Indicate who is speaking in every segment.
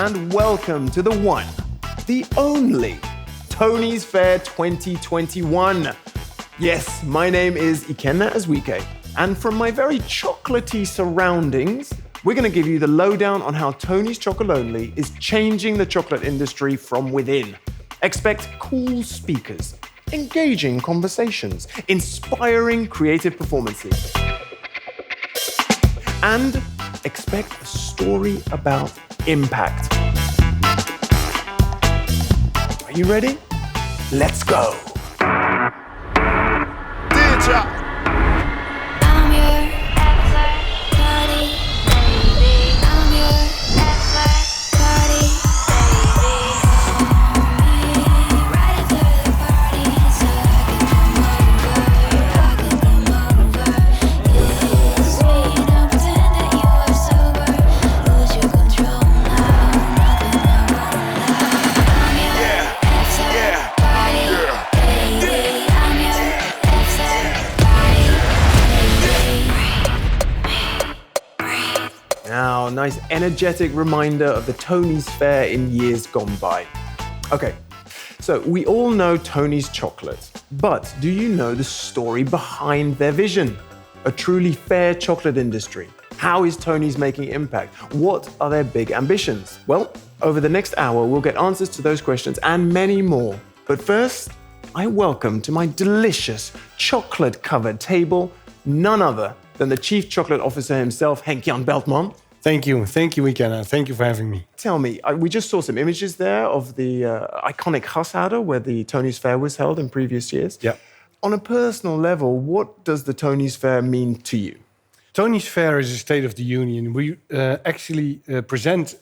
Speaker 1: and welcome to the one, the only, Tony's Fair 2021. Yes, my name is Ikenna Azuike, and from my very chocolatey surroundings, we're going to give you the lowdown on how Tony's Chocolonely is changing the chocolate industry from within. Expect cool speakers, engaging conversations, inspiring creative performances. And expect a story about impact. Are you ready? Let's go. DJ.
Speaker 2: I'm your effort party baby. I'm your effort party baby. Right after the party, so I can come over. Kiss me, don't pretend that you are sober. Lose your control now, nothing I won't allow. I'm your effort party baby. I'm your effort party baby.
Speaker 1: Now, nice energetic reminder of the Tony's Fair in years gone by. Okay, so we all know Tony's chocolate, but do you know the story behind their vision? A truly fair chocolate industry. How is Tony's making impact? What are their big ambitions? Well, over the next hour, we'll get answers to those questions and many more. But first, I welcome to my delicious chocolate-covered table none other than the Chief Chocolate Officer himself, Henk-Jan Beltman.
Speaker 3: Thank you, Ikenna. Thank you for having me.
Speaker 1: Tell me, we just saw some images there of the iconic Gashouder where the Tony's Fair was held in previous years.
Speaker 3: Yeah.
Speaker 1: On a personal level, what does the Tony's Fair mean to you?
Speaker 3: Tony's Fair is a State of the Union. We actually present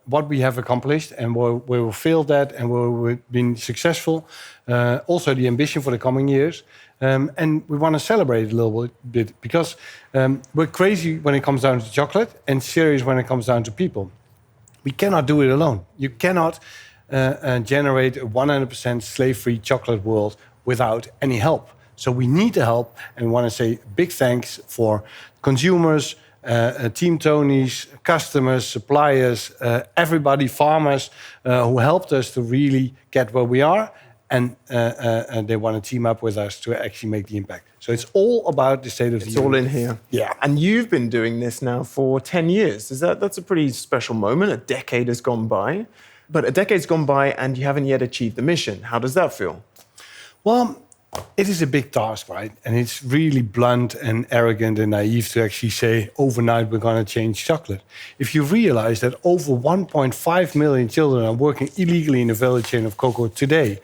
Speaker 3: what we have accomplished and where we failed at and where we've been successful. Also the ambition for the coming years. And we want to celebrate a little bit because we're crazy when it comes down to chocolate and serious when it comes down to people. We cannot do it alone. You cannot generate a 100% slave-free chocolate world without any help. So we need the help, and we want to say big thanks for consumers, Team Tony's, customers, suppliers, everybody, farmers who helped us to really get where we are. And they want to team up with us to actually make the impact. So it's all about the State of the Union.
Speaker 1: It's all in here.
Speaker 3: Yeah.
Speaker 1: And you've been doing this now for 10 years. That's a pretty special moment. A decade has gone by. But a decade's gone by and you haven't yet achieved the mission. How does that feel?
Speaker 3: Well, it is a big task, right? And it's really blunt and arrogant and naive to actually say, overnight we're going to change chocolate. If you realize that over 1.5 million children are working illegally in the value chain of cocoa today,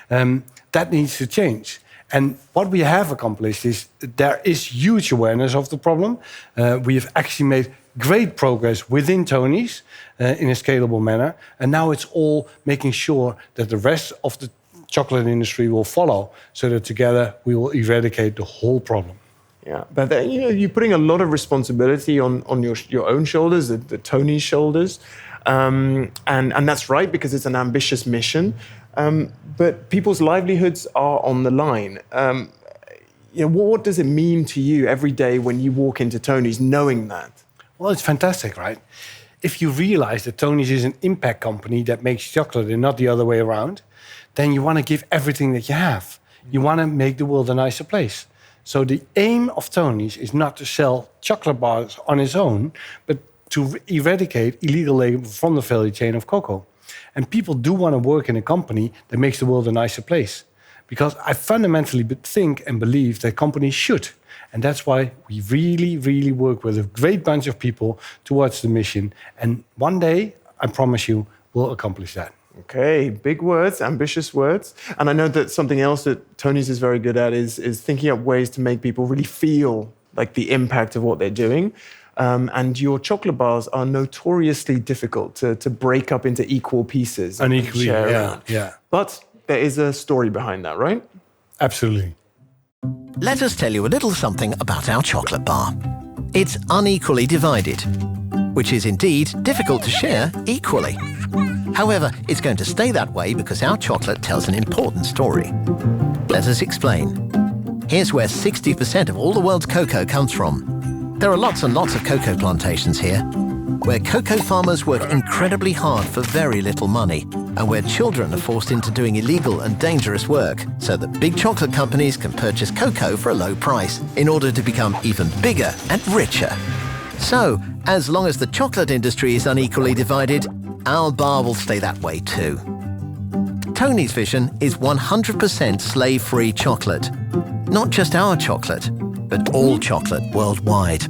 Speaker 3: that needs to change. And what we have accomplished is there is huge awareness of the problem. We have actually made great progress within Tony's in a scalable manner. And now it's all making sure that the rest of the chocolate industry will follow, so that together we will eradicate the whole problem.
Speaker 1: Yeah, but you're putting a lot of responsibility on your own shoulders, the Tony's shoulders, and that's right because it's an ambitious mission. But people's livelihoods are on the line. What does it mean to you every day when you walk into Tony's knowing that?
Speaker 3: Well, it's fantastic, right? If you realize that Tony's is an impact company that makes chocolate and not the other way around, then you want to give everything that you have. You want to make the world a nicer place. So the aim of Tony's is not to sell chocolate bars on its own, but to eradicate illegal labor from the value chain of cocoa. And people do want to work in a company that makes the world a nicer place. Because I fundamentally think and believe that companies should. And that's why we really, really work with a great bunch of people towards the mission. And one day, I promise you, we'll accomplish that.
Speaker 1: Okay, big words, ambitious words. And I know that something else that Tony's is very good at is thinking up ways to make people really feel like the impact of what they're doing. And your chocolate bars are notoriously difficult to break up into equal pieces.
Speaker 3: Unequally, yeah.
Speaker 1: But there is a story behind that, right?
Speaker 3: Absolutely.
Speaker 4: Let us tell you a little something about our chocolate bar. It's unequally divided, which is indeed difficult to share equally. However, it's going to stay that way because our chocolate tells an important story. Let us explain. Here's where 60% of all the world's cocoa comes from. There are lots and lots of cocoa plantations here. where cocoa farmers work incredibly hard for very little money, and where children are forced into doing illegal and dangerous work so that big chocolate companies can purchase cocoa for a low price in order to become even bigger and richer. So, as long as the chocolate industry is unequally divided, our bar will stay that way too. Tony's vision is 100% slave-free chocolate. Not just our chocolate, but all chocolate worldwide.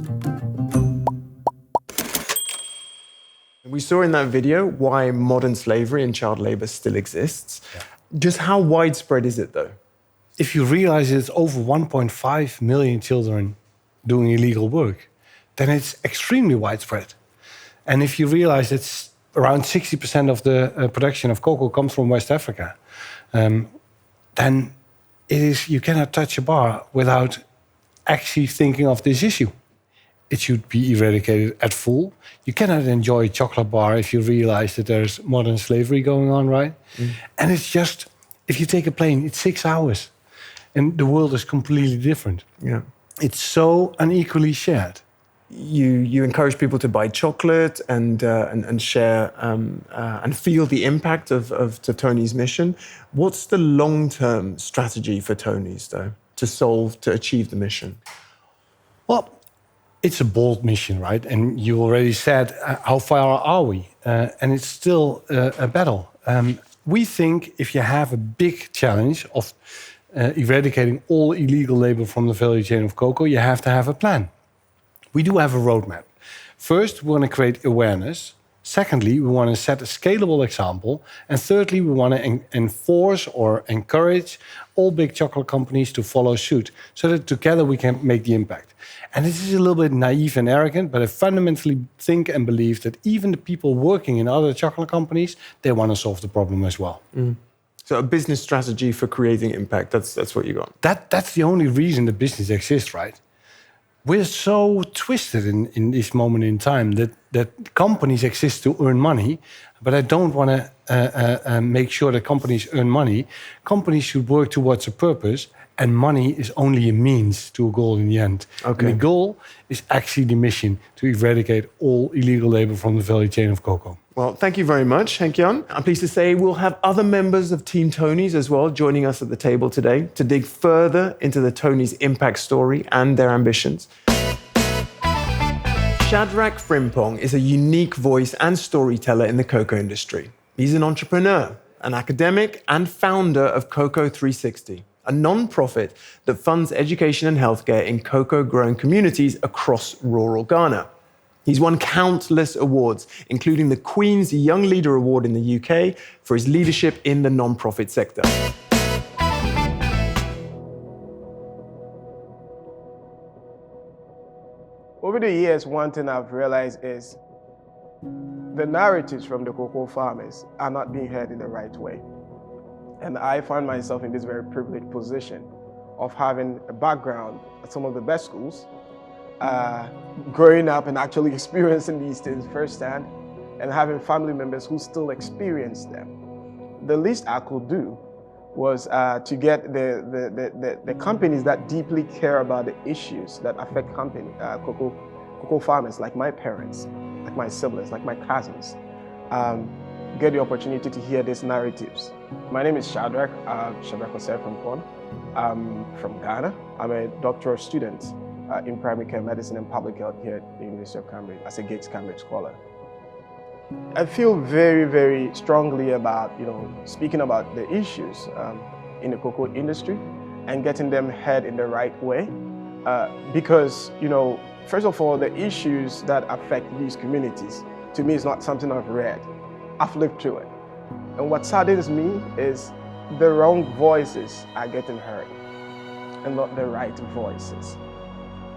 Speaker 1: We saw in that video why modern slavery and child labor still exists. Just how widespread is it, though?
Speaker 3: If you realize it's over 1.5 million children doing illegal work, then it's extremely widespread. And if you realize it's around 60% of the production of cocoa comes from West Africa, then you cannot touch a bar without actually thinking of this issue. It should be eradicated at full. You cannot enjoy a chocolate bar if you realize that there's modern slavery going on, right? And it's just, if you take a plane, it's 6 hours. And the world is completely different.
Speaker 1: Yeah.
Speaker 3: It's so unequally shared.
Speaker 1: You encourage people to buy chocolate and share and feel the impact of Tony's mission. What's the long-term strategy for Tony's, though, to achieve the mission?
Speaker 3: Well, it's a bold mission, right? And you already said, how far are we? And it's still a battle. We think if you have a big challenge of eradicating all illegal labor from the value chain of cocoa, you have to have a plan. We do have a roadmap. First, we want to create awareness. Secondly, we want to set a scalable example. And thirdly, we want to enforce or encourage all big chocolate companies to follow suit so that together we can make the impact. And this is a little bit naive and arrogant, but I fundamentally think and believe that even the people working in other chocolate companies, they want to solve the problem as well.
Speaker 1: So a business strategy for creating impact, that's what you got.
Speaker 3: That's the only reason the business exists, right? We're so twisted in this moment in time that companies exist to earn money, but I don't want to make sure that companies earn money. Companies should work towards a purpose, and money is only a means to a goal in the end.
Speaker 1: Okay.
Speaker 3: And the goal is actually the mission to eradicate all illegal labor from the value chain of cocoa.
Speaker 1: Well, thank you very much, Henk-Jan. I'm pleased to say we'll have other members of Team Tony's as well joining us at the table today to dig further into the Tony's impact story and their ambitions. Shadrach Frimpong is a unique voice and storyteller in the cocoa industry. He's an entrepreneur, an academic, and founder of Cocoa 360, a non-profit that funds education and healthcare in cocoa-growing communities across rural Ghana. He's won countless awards, including the Queen's Young Leader Award in the UK for his leadership in the non-profit sector.
Speaker 5: Over the years, one thing I've realized is the narratives from the cocoa farmers are not being heard in the right way. And I find myself in this very privileged position of having a background at some of the best schools, growing up and actually experiencing these things firsthand, and having family members who still experience them. The least I could do was to get the companies that deeply care about the issues that affect cocoa farmers, like my parents, like my siblings, like my cousins, get the opportunity to hear these narratives. My name is Shadrach Frimpong. I'm from Ghana. I'm a doctoral student in primary care medicine and public health here at the University of Cambridge as a Gates Cambridge Scholar. I feel very, very strongly about, speaking about the issues in the cocoa industry and getting them heard in the right way. Because, first of all, the issues that affect these communities, to me, is not something I've read. I've lived through it. And what saddens me is the wrong voices are getting heard and not the right voices.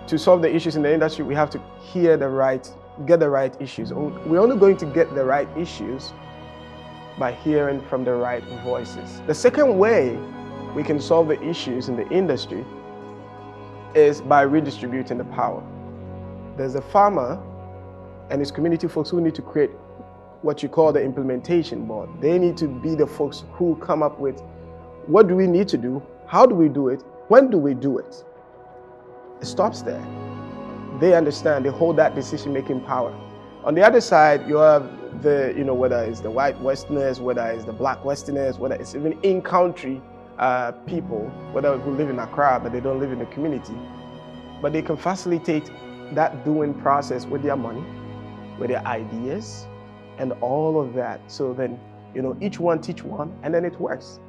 Speaker 5: To solve the issues in the industry, we have to get the right issues. We're only going to get the right issues by hearing from the right voices. The second way we can solve the issues in the industry is by redistributing the power. There's a farmer and his community folks who need to create what you call the implementation board. They need to be the folks who come up with what do we need to do, how do we do it, when do we do it. It stops there. They understand, they hold that decision-making power. On the other side, you have the, whether it's the white Westerners, whether it's the black Westerners, whether it's even in-country people, whether who live in Accra, but they don't live in the community. But they can facilitate that doing process with their money, with their ideas, and all of that. So then, each one teach one, and then it works.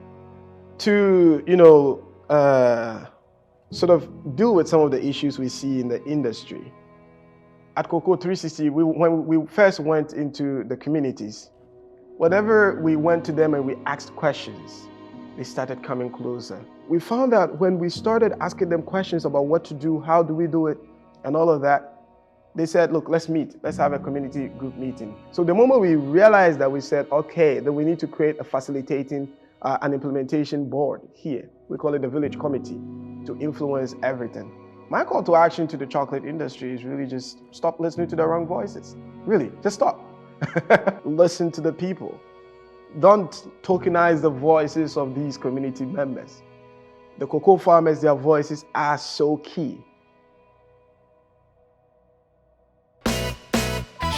Speaker 5: To, sort of deal with some of the issues we see in the industry. At Cocoa 360, when we first went into the communities, whenever we went to them and we asked questions, they started coming closer. We found out when we started asking them questions about what to do, how do we do it, and all of that, they said, look, let's meet. Let's have a community group meeting. So the moment we realized that, we said, okay, then we need to create a facilitating an implementation board here. We call it the village committee to influence everything. My call to action to the chocolate industry is really just stop listening to the wrong voices. Really, just stop. Listen to the people. Don't tokenize the voices of these community members. The cocoa farmers, their voices are so key.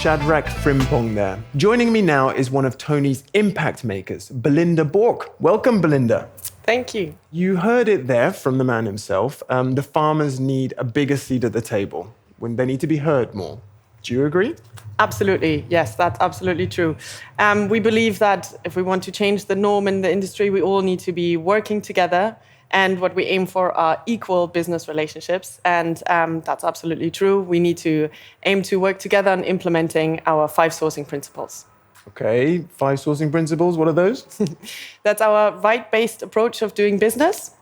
Speaker 1: Shadrach Frimpong there. Joining me now is one of Tony's impact makers, Belinda Bork. Welcome, Belinda.
Speaker 6: Thank you.
Speaker 1: You heard it there from the man himself. The farmers need a bigger seat at the table when they need to be heard more. Do you agree?
Speaker 6: Absolutely. Yes, that's absolutely true. We believe that if we want to change the norm in the industry, we all need to be working together. And what we aim for are equal business relationships. And that's absolutely true. We need to aim to work together on implementing our 5 sourcing principles.
Speaker 1: Okay, 5 sourcing principles, what are those?
Speaker 6: That's our right-based approach of doing business.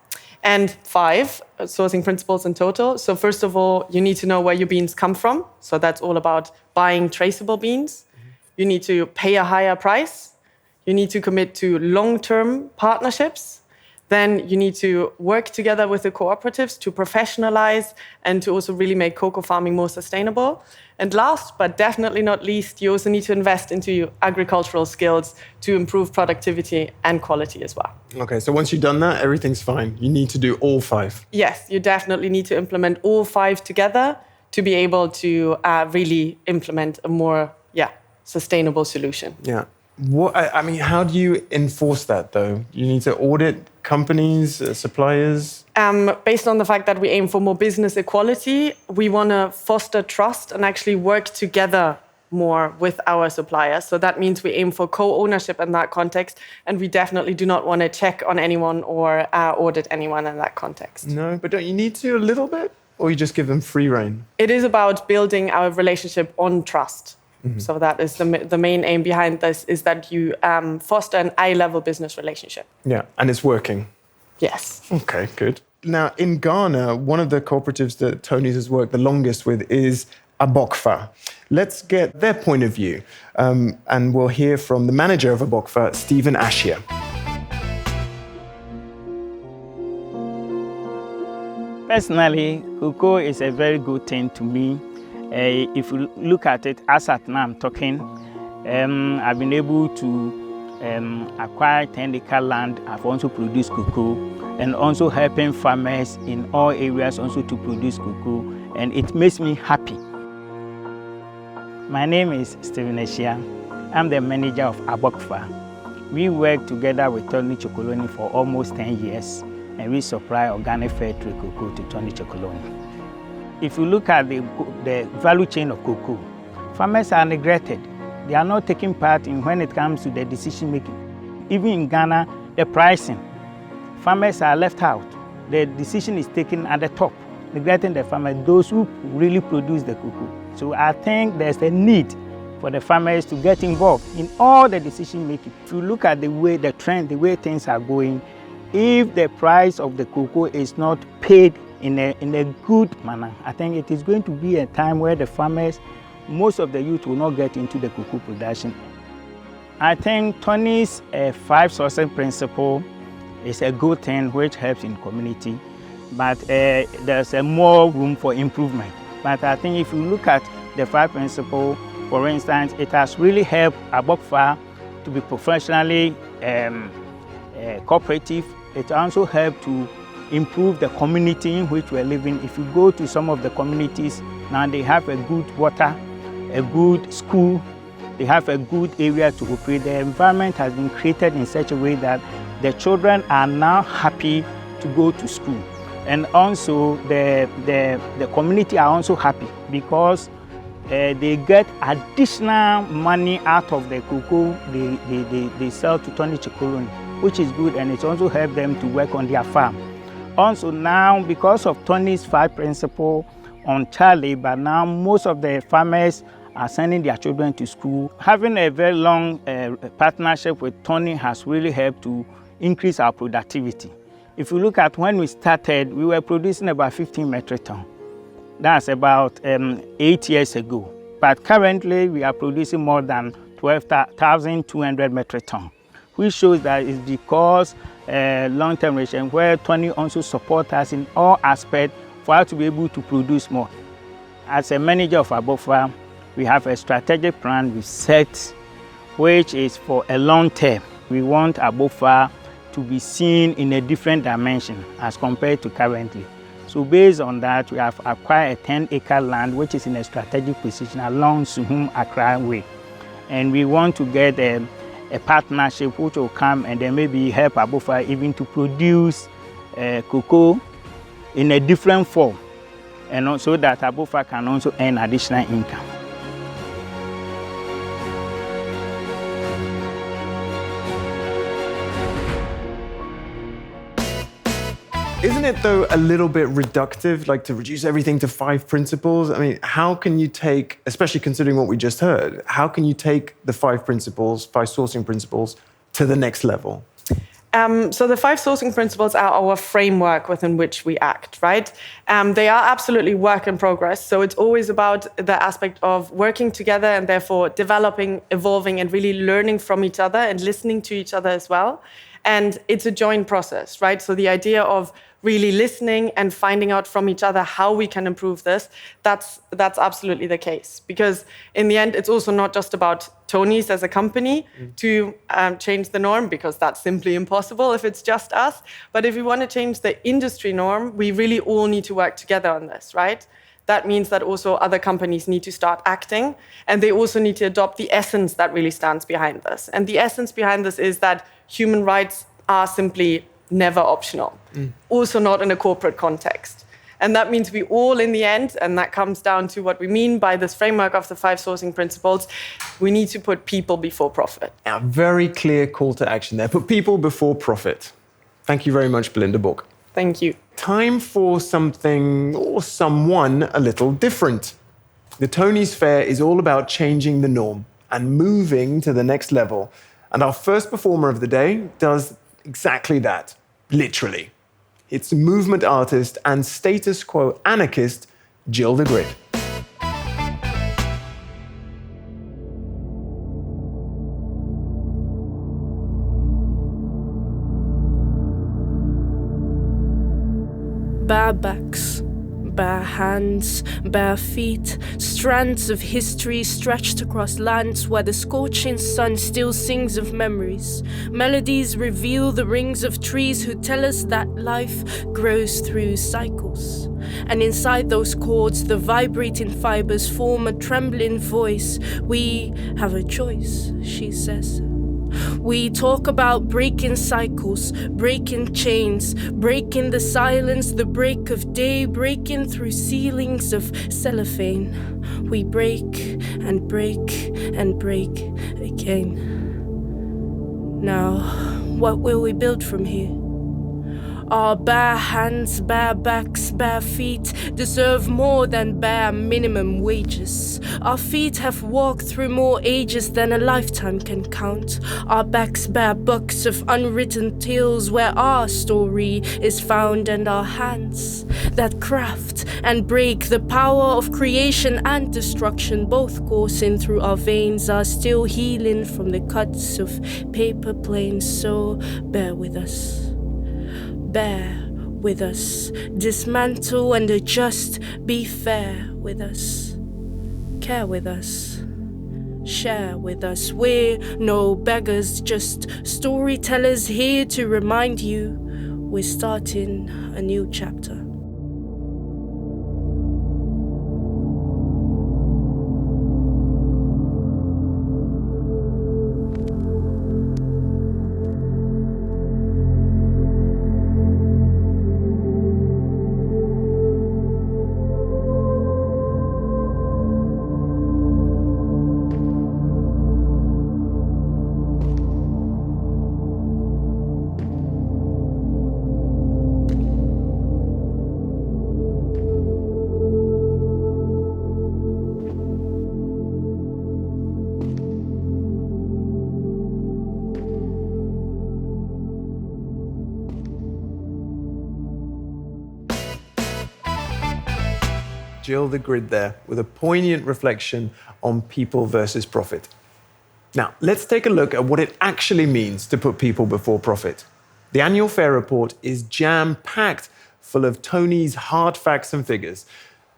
Speaker 6: And 5 sourcing principles in total. So first of all, you need to know where your beans come from. So that's all about buying traceable beans. You need to pay a higher price. You need to commit to long-term partnerships. Then you need to work together with the cooperatives to professionalize and to also really make cocoa farming more sustainable. And last, but definitely not least, you also need to invest into agricultural skills to improve productivity and quality as well.
Speaker 1: Okay, so once you've done that, everything's fine. You need to do all 5.
Speaker 6: Yes, you definitely need to implement all 5 together to be able to really implement a more sustainable solution.
Speaker 1: Yeah. How do you enforce that, though? You need to audit companies, suppliers?
Speaker 6: Based on the fact that we aim for more business equality, we want to foster trust and actually work together more with our suppliers. So that means we aim for co-ownership in that context, and we definitely do not want to check on anyone or audit anyone in that context.
Speaker 1: No, but don't you need to a little bit? Or you just give them free rein?
Speaker 6: It is about building our relationship on trust. Mm-hmm. So that is the main aim behind this, is that you foster an eye-level business relationship.
Speaker 1: Yeah, and it's working?
Speaker 6: Yes.
Speaker 1: Okay, good. Now, in Ghana, one of the cooperatives that Tony's has worked the longest with is Abokfa. Let's get their point of view, and we'll hear from the manager of Abokfa, Stephen Ashia.
Speaker 7: Personally, cocoa is a very good thing to me. If you look at it, as at now I'm talking, I've been able to acquire 10-acre land. I've also produced cocoa, and also helping farmers in all areas also to produce cocoa, and it makes me happy. My name is Stephen Ashia. I'm the manager of Abokfa. We work together with Tony Chocolonely for almost 10 years, and we supply organic fair trade cocoa to Tony Chocolonely. If you look at the value chain of cocoa, farmers are neglected. They are not taking part in when it comes to the decision making. Even in Ghana, the pricing, farmers are left out. The decision is taken at the top, neglecting the farmers, those who really produce the cocoa. So I think there's a need for the farmers to get involved in all the decision making. If you look at the way the trend, the way things are going, if the price of the cocoa is not paid in a good manner, I think it is going to be a time where the farmers, most of the youth will not get into the cocoa production. I think Tony's 5 sourcing principle is a good thing which helps in community, but there's more room for improvement. But I think if you look at the 5 principles, for instance, it has really helped Abokfa to be professionally cooperative. It also helped to improve the community in which we're living. If you go to some of the communities now, they have a good water, a good school, they have a good area to operate. The environment has been created in such a way that the children are now happy to go to school. And also the community are also happy because they get additional money out of the cocoa they sell to Tony Chocolonely, which is good, and it also helps them to work on their farm. Also now, because of Tony's 5 principle on child labor, now most of the farmers are sending their children to school. Having a very long partnership with Tony has really helped to increase our productivity. If you look at when we started, we were producing about 15 metric tons. That's about 8 years ago. But currently, we are producing more than 12,200 metric tons, which shows that it's because long-term relation where Tony also supports us in all aspects for us to be able to produce more. As a manager of Abofa, we have a strategic plan we set, which is for a long term. We want Abofa to be seen in a different dimension as compared to currently. So based on that, we have acquired a 10-acre land, which is in a strategic position along Suhum Accra Way. And we want to get a partnership which will come and then maybe help Abofa even to produce cocoa in a different form, and also that Abofa can also earn additional income.
Speaker 1: Isn't it, though, a little bit reductive, like to reduce everything to 5 principles? I mean, how can you take, especially considering what we just heard, how can you take the 5 principles, 5 sourcing principles, to the next level?
Speaker 6: So the 5 sourcing principles are our framework within which we act, right? They are absolutely work in progress. So it's always about the aspect of working together and therefore developing, evolving, and really learning from each other and listening to each other as well. And it's a joint process, right? So the idea of really listening and finding out from each other how we can improve this, that's absolutely the case. Because in the end, it's also not just about Tony's as a company to change the norm, because that's simply impossible if it's just us. But if we want to change the industry norm, we really all need to work together on this, right? That means that also other companies need to start acting, and they also need to adopt the essence that really stands behind this. And the essence behind this is that human rights are simply never optional, also not in a corporate context. And that means we all, in the end, and that comes down to what we mean by this framework of the 5 sourcing principles, we need to put people before profit.
Speaker 1: A very clear call to action there. Put people before profit. Thank you very much, Belinda Book.
Speaker 6: Thank you.
Speaker 1: Time for something or someone a little different. The Tony's Fair is all about changing the norm and moving to the next level. And our first performer of the day does exactly that, literally. It's movement artist and status quo anarchist Jill the Grid.
Speaker 8: Bare backs, bare hands, bare feet, strands of history stretched across lands where the scorching sun still sings of memories. Melodies reveal the rings of trees who tell us that life grows through cycles. And inside those chords, the vibrating fibers form a trembling voice. We have a choice, she says. We talk about breaking cycles, breaking chains, breaking the silence, the break of day, breaking through ceilings of cellophane. We break and break and break again. Now, what will we build from here? Our bare hands, bare backs, bare feet deserve more than bare minimum wages. Our feet have walked through more ages than a lifetime can count. Our backs bear books of unwritten tales where our story is found, and our hands that craft and break, the power of creation and destruction both coursing through our veins, are still healing from the cuts of paper planes. So bear with us. Bear with us, dismantle and adjust, be fair with us, care with us, share with us. We're no beggars, just storytellers here to remind you we're starting a new chapter.
Speaker 1: Jill the grid there with a poignant reflection on people versus profit. Now, let's take a look at what it actually means to put people before profit. The annual fair report is jam-packed full of Tony's hard facts and figures.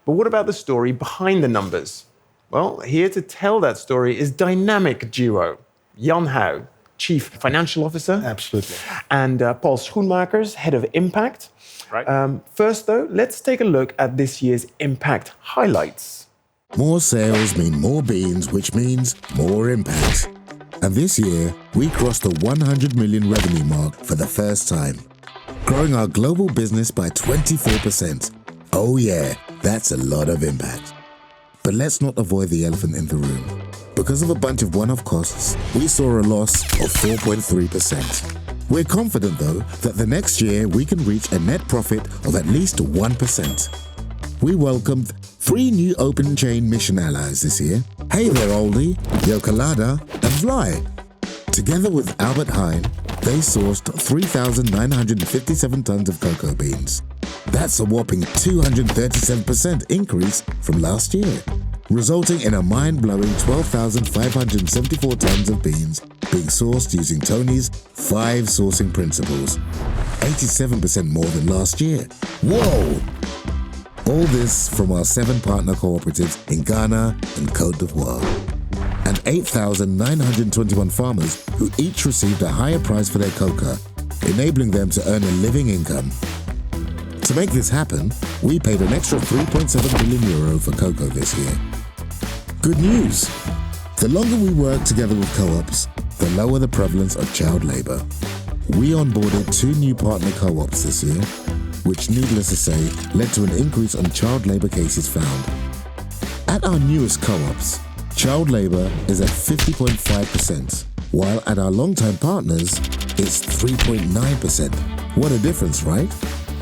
Speaker 1: But what about the story behind the numbers? Well, here to tell that story is dynamic duo. Jan Houw, Chief Financial Officer.
Speaker 3: Absolutely.
Speaker 1: And Paul Schoenmakers, Head of Impact.
Speaker 9: Right.
Speaker 1: First, though, let's take a look at this year's Impact highlights.
Speaker 10: More sales mean more beans, which means more impact. And this year, we crossed the 100 million revenue mark for the first time, growing our global business by 24%. Oh yeah, that's a lot of impact. But let's not avoid the elephant in the room. Because of a bunch of one-off costs, we saw a loss of 4.3%. We're confident, though, that the next year we can reach a net profit of at least 1%. We welcomed 3 new open chain mission allies this year. Hey there, Oldie, Yocolada, and Fly. Together with Albert Heijn, they sourced 3,957 tons of cocoa beans. That's a whopping 237% increase from last year, resulting in a mind-blowing 12,574 tons of beans being sourced using Tony's 5 sourcing principles, 87% more than last year. Whoa! All this from our 7 partner cooperatives in Ghana and Côte d'Ivoire, and 8,921 farmers who each received a higher price for their cocoa, enabling them to earn a living income. To make this happen, we paid an extra 3.7 billion euro for cocoa this year. Good news! The longer we work together with co-ops, the lower the prevalence of child labour. We onboarded 2 new partner co-ops this year, which, needless to say, led to an increase on child labour cases found. At our newest co-ops, child labour is at 50.5%, while at our long-time partners, it's 3.9%. What a difference, right?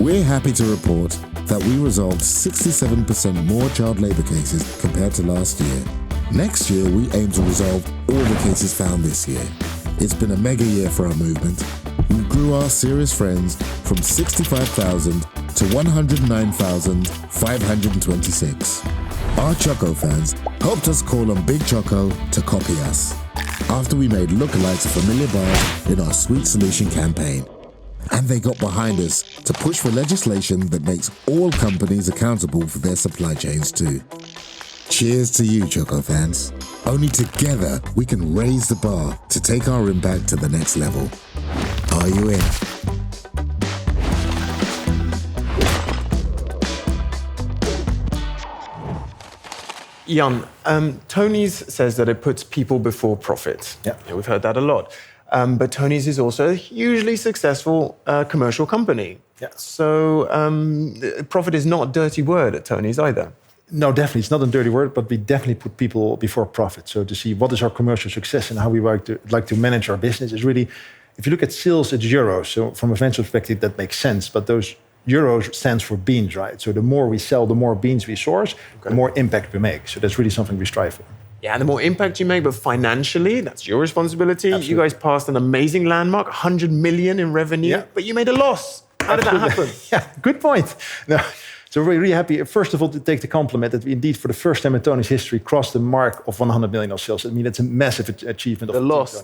Speaker 10: We're happy to report that we resolved 67% more child labour cases compared to last year. Next year, we aim to resolve all the cases found this year. It's been a mega year for our movement. We grew our serious friends from 65,000 to 109,526. Our Choco fans helped us call on Big Choco to copy us, after we made lookalikes of familiar bars in our Sweet Solution campaign. And they got behind us to push for legislation that makes all companies accountable for their supply chains too. Cheers to you, Choco fans. Only together we can raise the bar to take our impact to the next level. Are you in?
Speaker 1: Jan, Tony's says that it puts people before profit.
Speaker 3: Yeah.
Speaker 1: We've heard that a lot. But Tony's is also a hugely successful commercial company.
Speaker 3: Yeah.
Speaker 1: So profit is not a dirty word at Tony's either.
Speaker 11: No, definitely. It's not a dirty word, but we definitely put people before profit. So to see what is our commercial success and how we like to manage our business is really, if you look at sales, it's euros. So from a financial perspective, that makes sense. But those euros stands for beans, right? So the more we sell, the more beans we source, the more impact we make. So that's really something we strive for.
Speaker 1: Yeah, and the more impact you make, but financially, that's your responsibility.
Speaker 11: Absolutely.
Speaker 1: You guys passed an amazing landmark, 100 million in revenue, but you made a loss. How did that happen?
Speaker 11: Yeah, good point. No. So we're really happy, first of all, to take the compliment that we indeed, for the first time in Tony's history, crossed the mark of 100 million of sales. I mean, that's a massive achievement.
Speaker 1: The loss,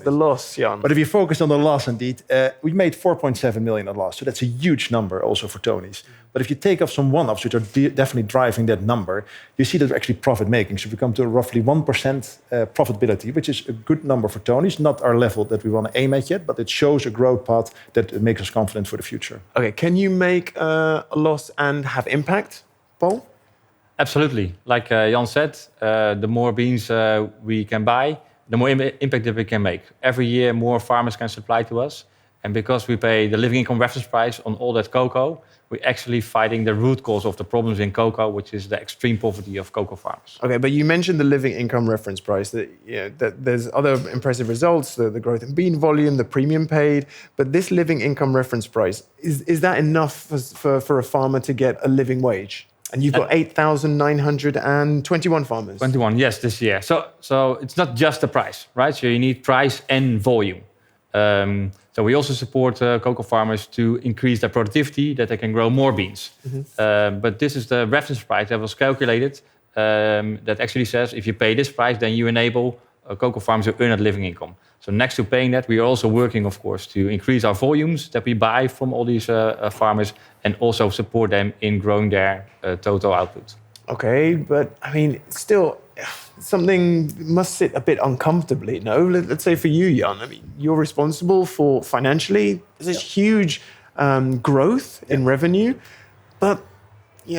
Speaker 1: Jan.
Speaker 11: But if you focus on the loss, indeed, we made 4.7 million of loss. So that's a huge number also for Tony's. But if you take off some one-offs, which are definitely driving that number, you see that we're actually profit-making. So we come to roughly 1% profitability, which is a good number for Tony's. Not our level that we want to aim at yet, but it shows a growth path that makes us confident for the future.
Speaker 1: Okay, can you make a loss and have impact, Paul?
Speaker 9: Absolutely. Like Jan said, the more beans we can buy, the more impact that we can make. Every year, more farmers can supply to us. And because we pay the living income reference price on all that cocoa, we're actually fighting the root cause of the problems in cocoa, which is the extreme poverty of cocoa farmers.
Speaker 1: Okay, but you mentioned the living income reference price. That there's other impressive results, the growth in bean volume, the premium paid. But this living income reference price, is that enough for a farmer to get a living wage? And you've got 8,921 farmers.
Speaker 9: 21, yes, this year. So it's not just the price, right? So you need price and volume. So we also support cocoa farmers to increase their productivity, that they can grow more beans. But this is the reference price that was calculated that actually says if you pay this price, then you enable cocoa farmers to earn a living income. So next to paying that, we are also working, of course, to increase our volumes that we buy from all these farmers and also support them in growing their total output.
Speaker 1: Okay, but I mean, still, something must sit a bit uncomfortably, no? Let's say for you, Jan, I mean, you're responsible for financially, there's this huge growth in revenue, but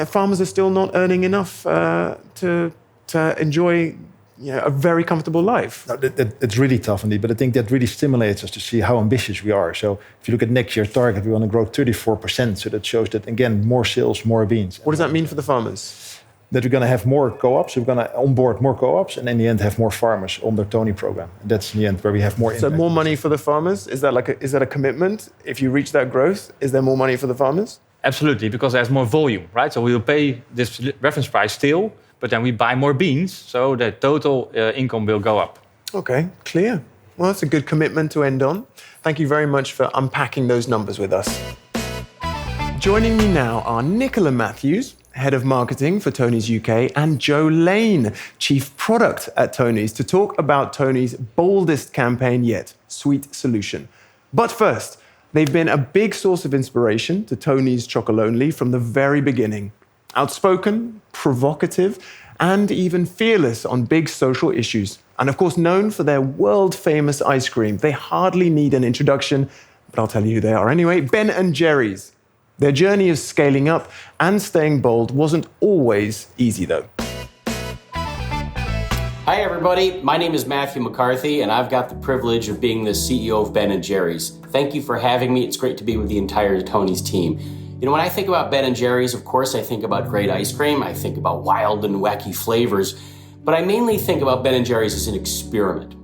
Speaker 1: farmers are still not earning enough to enjoy a very comfortable life.
Speaker 11: No, it's really tough indeed, but I think that really stimulates us to see how ambitious we are. So if you look at next year's target, we want to grow 34%. So that shows that, again, more sales, more beans.
Speaker 1: What does that mean for the farmers?
Speaker 11: That we're going to have more co-ops, we're going to onboard more co-ops, and in the end have more farmers on their Tony program. And that's in the end where we have more impact.
Speaker 1: So more money for the farmers? Is that a commitment? If you reach that growth, is there more money for the farmers?
Speaker 9: Absolutely, because there's more volume, right? So we will pay this reference price still, but then we buy more beans, so the total income will go up.
Speaker 1: Okay, clear. Well, that's a good commitment to end on. Thank you very much for unpacking those numbers with us. Joining me now are Nicola Matthews, Head of Marketing for Tony's UK, and Joe Lane, Chief Product at Tony's, to talk about Tony's boldest campaign yet, Sweet Solution. But first, they've been a big source of inspiration to Tony's Chocolonely from the very beginning. Outspoken, provocative, and even fearless on big social issues. And of course, known for their world-famous ice cream. They hardly need an introduction, but I'll tell you who they are anyway. Ben & Jerry's. Their journey of scaling up and staying bold wasn't always easy, though.
Speaker 12: Hi, everybody. My name is Matthew McCarthy, and I've got the privilege of being the CEO of Ben & Jerry's. Thank you for having me. It's great to be with the entire Tony's team. You know, when I think about Ben & Jerry's, of course, I think about great ice cream. I think about wild and wacky flavors. But I mainly think about Ben & Jerry's as an experiment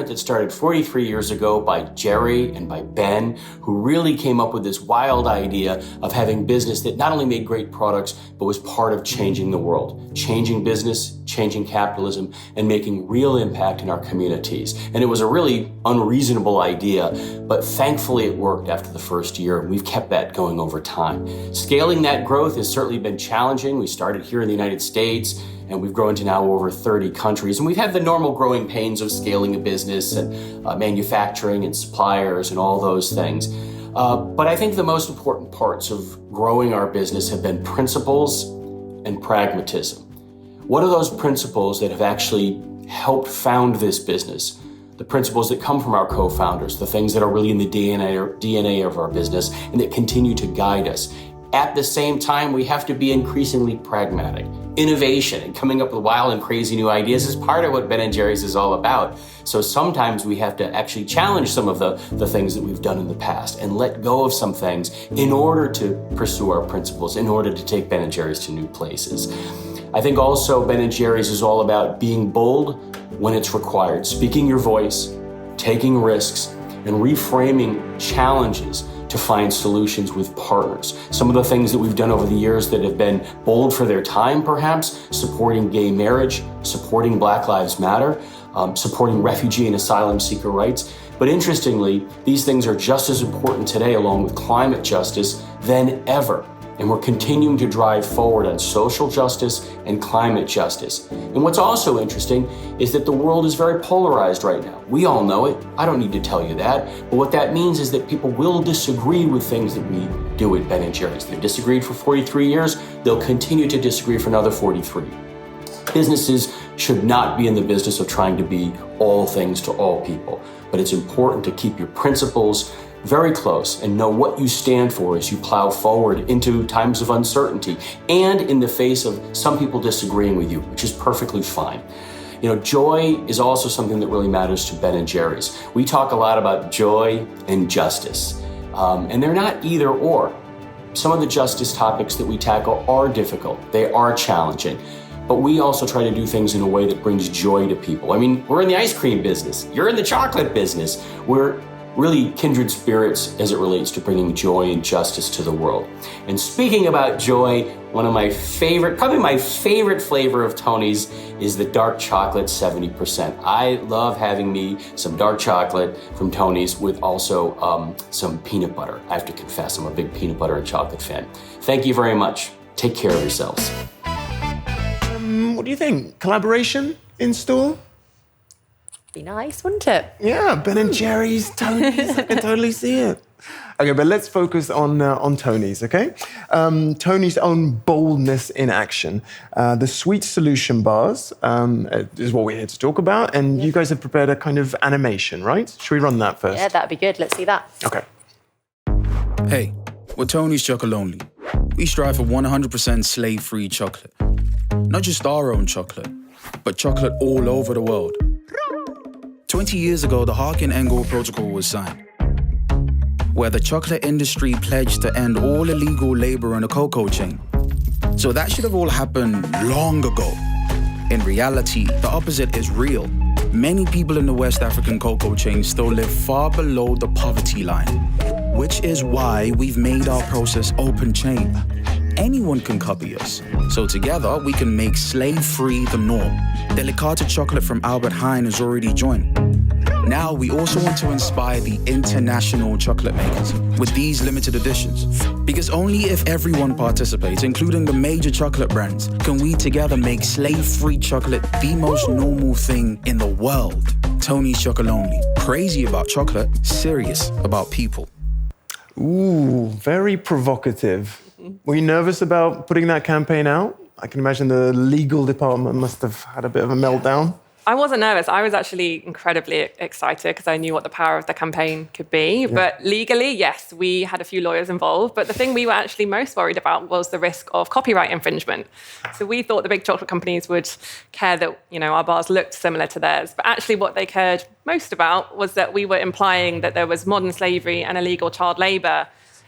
Speaker 12: that started 43 years ago by Jerry and by Ben, who really came up with this wild idea of having business that not only made great products, but was part of changing the world, changing business, changing capitalism, and making real impact in our communities. And it was a really unreasonable idea, but thankfully it worked after the first year, and we've kept that going over time. Scaling that growth has certainly been challenging. We started here in the United States, and we've grown to now over 30 countries. And we've had the normal growing pains of scaling a business and manufacturing and suppliers and all those things. But I think the most important parts of growing our business have been principles and pragmatism. What are those principles that have actually helped found this business? The principles that come from our co-founders, the things that are really in the DNA of our business and that continue to guide us. At the same time, we have to be increasingly pragmatic. Innovation and coming up with wild and crazy new ideas is part of what Ben & Jerry's is all about. So sometimes we have to actually challenge some of the things that we've done in the past and let go of some things in order to pursue our principles, in order to take Ben & Jerry's to new places. I think also Ben & Jerry's is all about being bold when it's required, speaking your voice, taking risks, and reframing challenges to find solutions with partners. Some of the things that we've done over the years that have been bold for their time, perhaps, supporting gay marriage, supporting Black Lives Matter, supporting refugee and asylum seeker rights. But interestingly, these things are just as important today, along with climate justice, than ever. And we're continuing to drive forward on social justice and climate justice. And what's also interesting is that the world is very polarized right now. We all know it. I don't need to tell you that. But what that means is that people will disagree with things that we do at Ben & Jerry's. They've disagreed for 43 years. They'll continue to disagree for another 43. Businesses should not be in the business of trying to be all things to all people. But it's important to keep your principles very close and know what you stand for as you plow forward into times of uncertainty and in the face of some people disagreeing with you, which is perfectly fine. You know, joy is also something that really matters to Ben & Jerry's. We talk a lot about joy and justice, and they're not either or. Some of the justice topics that we tackle are difficult. They are challenging. But we also try to do things in a way that brings joy to people. I mean, we're in the ice cream business. You're in the chocolate business. We're really kindred spirits as it relates to bringing joy and justice to the world. And speaking about joy, one of my favorite, probably my favorite flavor of Tony's is the dark chocolate 70%. I love having me some dark chocolate from Tony's with also some peanut butter. I have to confess, I'm a big peanut butter and chocolate fan. Thank you very much. Take care of yourselves.
Speaker 1: What do you think? Collaboration in store?
Speaker 13: Be nice, wouldn't it?
Speaker 1: Yeah, Ben & Jerry's, Tony's, I can totally see it. Okay, but let's focus on Tony's, okay? Tony's own boldness in action. The sweet solution bars is what we're here to talk about, and you guys have prepared a kind of animation, right? Should we run that first?
Speaker 13: Yeah, that'd be good. Let's see that.
Speaker 1: Okay.
Speaker 14: Hey, we're Tony's Chocolonely. We strive for 100% slave-free chocolate. Not just our own chocolate, but chocolate all over the world. 20 years ago, the Harkin-Engel Protocol was signed, where the chocolate industry pledged to end all illegal labor in the cocoa chain. So that should have all happened long ago. In reality, the opposite is real. Many people in the West African cocoa chain still live far below the poverty line, which is why we've made our process open chain. Anyone can copy us. So together, we can make slave-free the norm. Delicata chocolate from Albert Heijn has already joined. Now, we also want to inspire the international chocolate makers with these limited editions. Because only if everyone participates, including the major chocolate brands, can we together make slave-free chocolate the most normal thing in the world. Tony's Chocolonely. Crazy about chocolate, serious about people.
Speaker 1: Ooh, very provocative. Were you nervous about putting that campaign out? I can imagine the legal department must have had a bit of a meltdown.
Speaker 15: I wasn't nervous. I was actually incredibly excited because I knew what the power of the campaign could be. Yeah. But legally, yes, we had a few lawyers involved. But the thing we were actually most worried about was the risk of copyright infringement. So we thought the big chocolate companies would care that, our bars looked similar to theirs. But actually what they cared most about was that we were implying that there was modern slavery and illegal child labour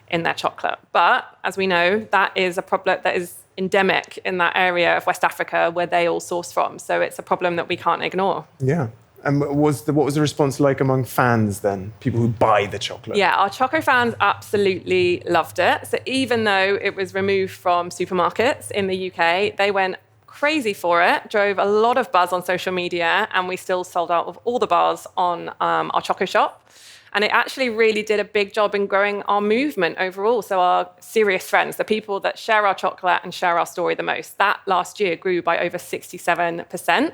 Speaker 15: in their chocolate. But as we know, that is a problem that is endemic in that area of West Africa where they all source from. So it's a problem that we can't ignore.
Speaker 1: Yeah. And what was the response like among fans then? People who buy the chocolate?
Speaker 15: Yeah, our Choco fans absolutely loved it. So even though it was removed from supermarkets in the UK, they went crazy for it, drove a lot of buzz on social media, and we still sold out of all the bars on our Choco shop. And it actually really did a big job in growing our movement overall. So our serious friends, the people that share our chocolate and share our story the most, that last year grew by over 67%.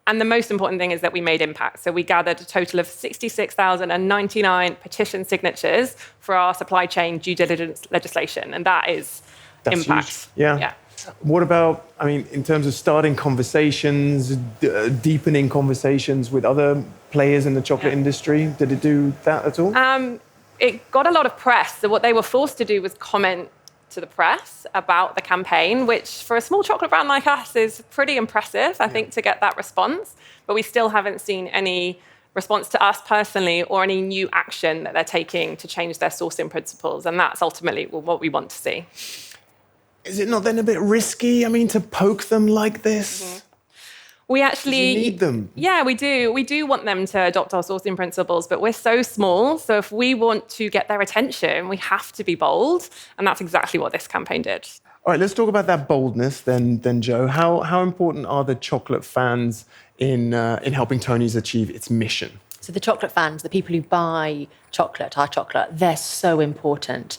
Speaker 15: And the most important thing is that we made impact. So we gathered a total of 66,099 petition signatures for our supply chain due diligence legislation. And that's impact.
Speaker 1: Huge. Yeah. What about, in terms of starting conversations, deepening conversations with other players in the chocolate industry? Did it do that at all?
Speaker 15: It got a lot of press. So what they were forced to do was comment to the press about the campaign, which for a small chocolate brand like us is pretty impressive, I think, to get that response. But we still haven't seen any response to us personally or any new action that they're taking to change their sourcing principles. And that's ultimately what we want to see.
Speaker 1: Is it not then a bit risky, to poke them like this?
Speaker 15: Mm-hmm. We actually...
Speaker 1: You need them.
Speaker 15: Yeah, we do. We do want them to adopt our sourcing principles, but we're so small. So if we want to get their attention, we have to be bold. And that's exactly what this campaign did.
Speaker 1: All right, let's talk about that boldness then Joe. How important are the chocolate fans in helping Tony's achieve its mission?
Speaker 13: So the chocolate fans, the people who buy chocolate, our chocolate, they're so important.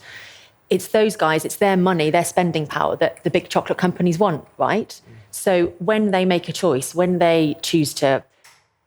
Speaker 13: It's those guys, it's their money, their spending power that the big chocolate companies want, right? So when they make a choice, when they choose to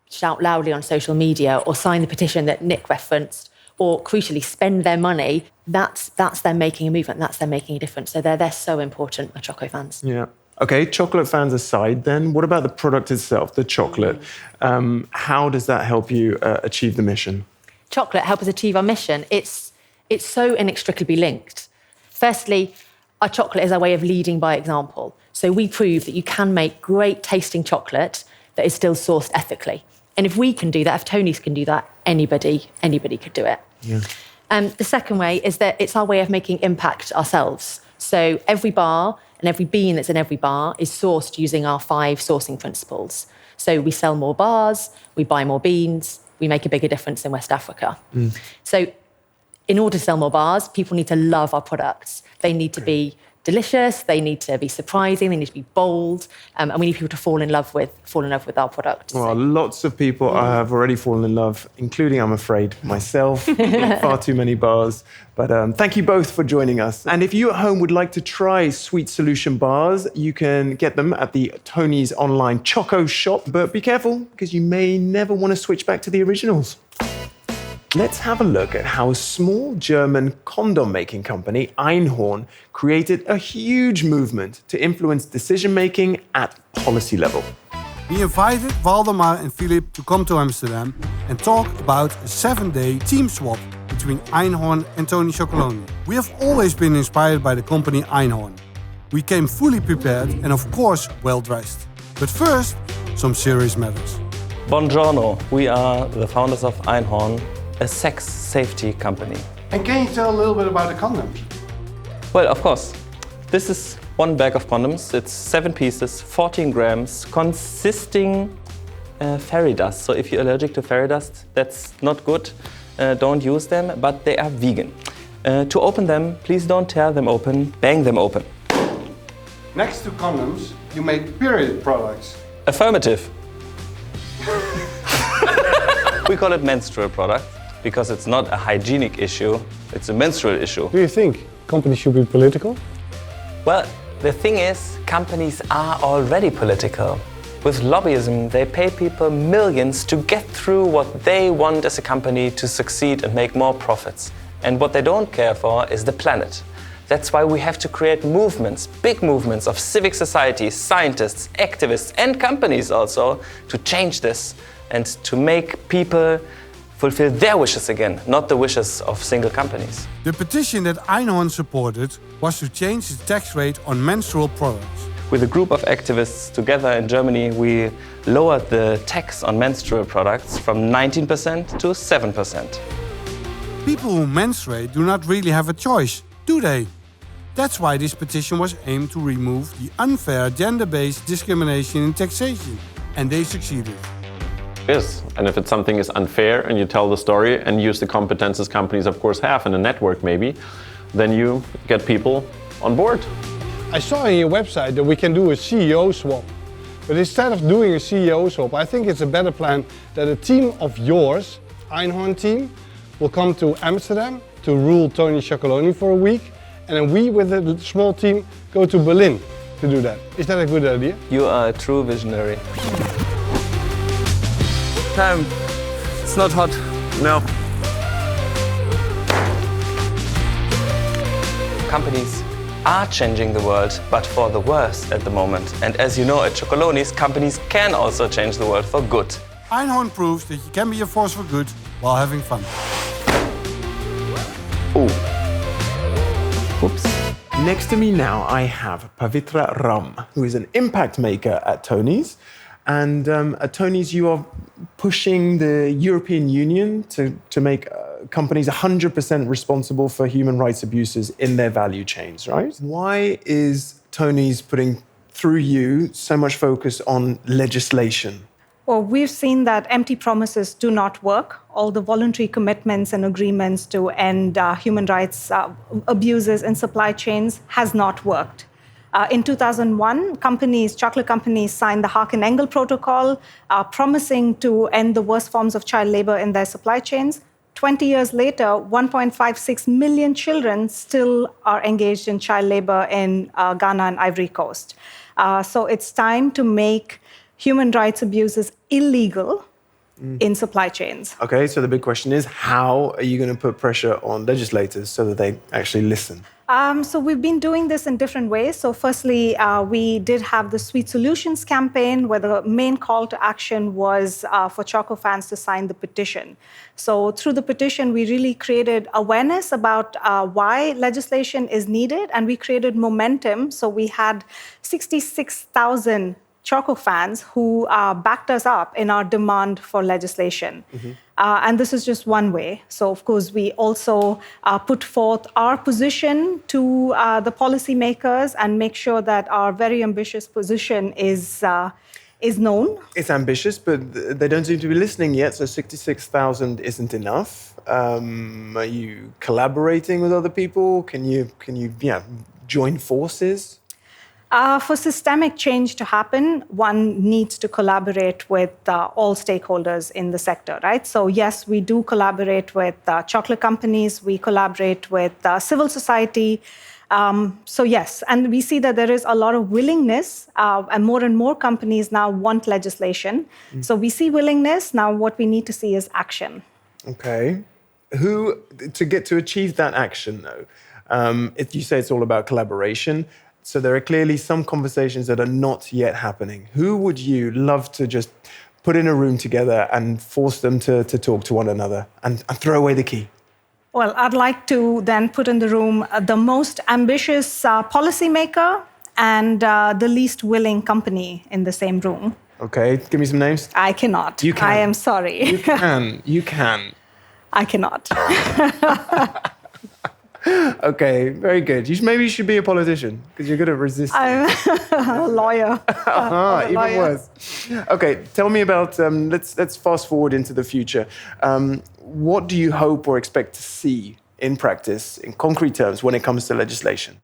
Speaker 13: shout loudly on social media or sign the petition that Nick referenced, or crucially spend their money, that's them making a movement, that's them making a difference. So they're so important, the Choco fans.
Speaker 1: Yeah. Okay, chocolate fans aside then, what about the product itself, the chocolate? How does that help you achieve the mission?
Speaker 13: Chocolate help us achieve our mission. It's so inextricably linked. Firstly, our chocolate is our way of leading by example. So we prove that you can make great tasting chocolate that is still sourced ethically. And if we can do that, if Tony's can do that, anybody could do it.
Speaker 1: Yeah.
Speaker 13: The second way is that it's our way of making impact ourselves. So every bar and every bean that's in every bar is sourced using our 5 sourcing principles. So we sell more bars, we buy more beans, we make a bigger difference in West Africa. So in order to sell more bars, people need to love our products. They need to be delicious, they need to be surprising, they need to be bold, and we need people to fall in love with our products.
Speaker 1: Well, lots of people have already fallen in love, including, I'm afraid, myself. Far too many bars. But thank you both for joining us. And if you at home would like to try Sweet Solution bars, you can get them at the Tony's online Choco shop. But be careful, because you may never want to switch back to the originals. Let's have a look at how a small German condom-making company, Einhorn, created a huge movement to influence decision-making at policy level.
Speaker 16: We invited Waldemar and Philip to come to Amsterdam and talk about a 7-day team swap between Einhorn and Tony Chocolonely. We have always been inspired by the company Einhorn. We came fully prepared and of course well-dressed. But first, some serious matters.
Speaker 17: Buongiorno, we are the founders of Einhorn, a sex safety company.
Speaker 16: And can you tell a little bit about the condoms?
Speaker 17: Well, of course. This is one bag of condoms. It's 7 pieces, 14 grams, consisting fairy dust. So if you're allergic to fairy dust, that's not good. Don't use them, but they are vegan. To open them, please don't tear them open, bang them open.
Speaker 16: Next to condoms, you make period products.
Speaker 17: Affirmative. We call it menstrual product because it's not a hygienic issue, it's a menstrual issue.
Speaker 3: Do you think companies should be political?
Speaker 17: Well, the thing is, companies are already political. With lobbyism, they pay people millions to get through what they want as a company to succeed and make more profits. And what they don't care for is the planet. That's why we have to create movements, big movements of civic society, scientists, activists, and companies also to change this and to make people fulfill their wishes again, not the wishes of single companies.
Speaker 16: The petition that Einhorn supported was to change the tax rate on menstrual products.
Speaker 17: With a group of activists together in Germany, we lowered the tax on menstrual products from 19% to 7%.
Speaker 16: People who menstruate do not really have a choice, do they? That's why this petition was aimed to remove the unfair gender-based discrimination in taxation. And they succeeded.
Speaker 18: Yes, and if it's something is unfair and you tell the story and use the competences companies of course have in a network maybe, then you get people on board.
Speaker 3: I saw on your website that we can do a CEO swap. But instead of doing a CEO swap, I think it's a better plan that a team of yours, Einhorn team, will come to Amsterdam to rule Tony Chocolonely for a week, and then we with a small team go to Berlin to do that. Is that a good idea?
Speaker 17: You are a true visionary.
Speaker 19: It's not hot. No.
Speaker 17: Companies are changing the world, but for the worse at the moment. And as you know, at Chocolonely, companies can also change the world for good.
Speaker 16: Einhorn proves that you can be a force for good while having fun.
Speaker 1: Oops. Next to me now, I have Pavitra Ram, who is an impact maker at Tony's. And at Tony's, you are pushing the European Union to make companies 100% responsible for human rights abuses in their value chains, right? Why is Tony's putting, through you, so much focus on legislation?
Speaker 20: Well, we've seen that empty promises do not work. All the voluntary commitments and agreements to end human rights abuses in supply chains has not worked. In 2001, chocolate companies signed the Haag and Engel Protocol, promising to end the worst forms of child labor in their supply chains. 20 years later, 1.56 million children still are engaged in child labor in Ghana and Ivory Coast. So it's time to make human rights abuses illegal in supply chains.
Speaker 1: Okay, so the big question is, how are you going to put pressure on legislators so that they actually listen?
Speaker 20: So we've been doing this in different ways. So firstly, we did have the Sweet Solutions campaign, where the main call to action was for Choco fans to sign the petition. So through the petition, we really created awareness about why legislation is needed, and we created momentum. So we had 66,000 Choco fans who backed us up in our demand for legislation. Mm-hmm. And this is just one way. So, of course, we also put forth our position to the policymakers and make sure that our very ambitious position is is known.
Speaker 1: It's ambitious, but they don't seem to be listening yet, so 66,000 isn't enough. Are you collaborating with other people? Can you join forces?
Speaker 20: For systemic change to happen, one needs to collaborate with all stakeholders in the sector, right? So yes, we do collaborate with chocolate companies, we collaborate with civil society. So yes, and we see that there is a lot of willingness, and more companies now want legislation. So we see willingness. Now what we need to see is action.
Speaker 1: Okay. To achieve that action, though, you say it's all about collaboration. So there are clearly some conversations that are not yet happening. Who would you love to just put in a room together and force them to talk to one another and throw away the key?
Speaker 20: Well, I'd like to then put in the room the most ambitious policymaker and the least willing company in the same room.
Speaker 1: Okay, give me some names.
Speaker 20: I cannot.
Speaker 1: You can.
Speaker 20: I am sorry.
Speaker 1: You can. You can.
Speaker 20: I cannot.
Speaker 1: Okay, very good. Maybe you should be a politician because you're good at resisting.
Speaker 20: I'm a lawyer.
Speaker 1: Even worse. Okay, tell me about. Let's fast forward into the future. What do you hope or expect to see in practice, in concrete terms, when it comes to legislation?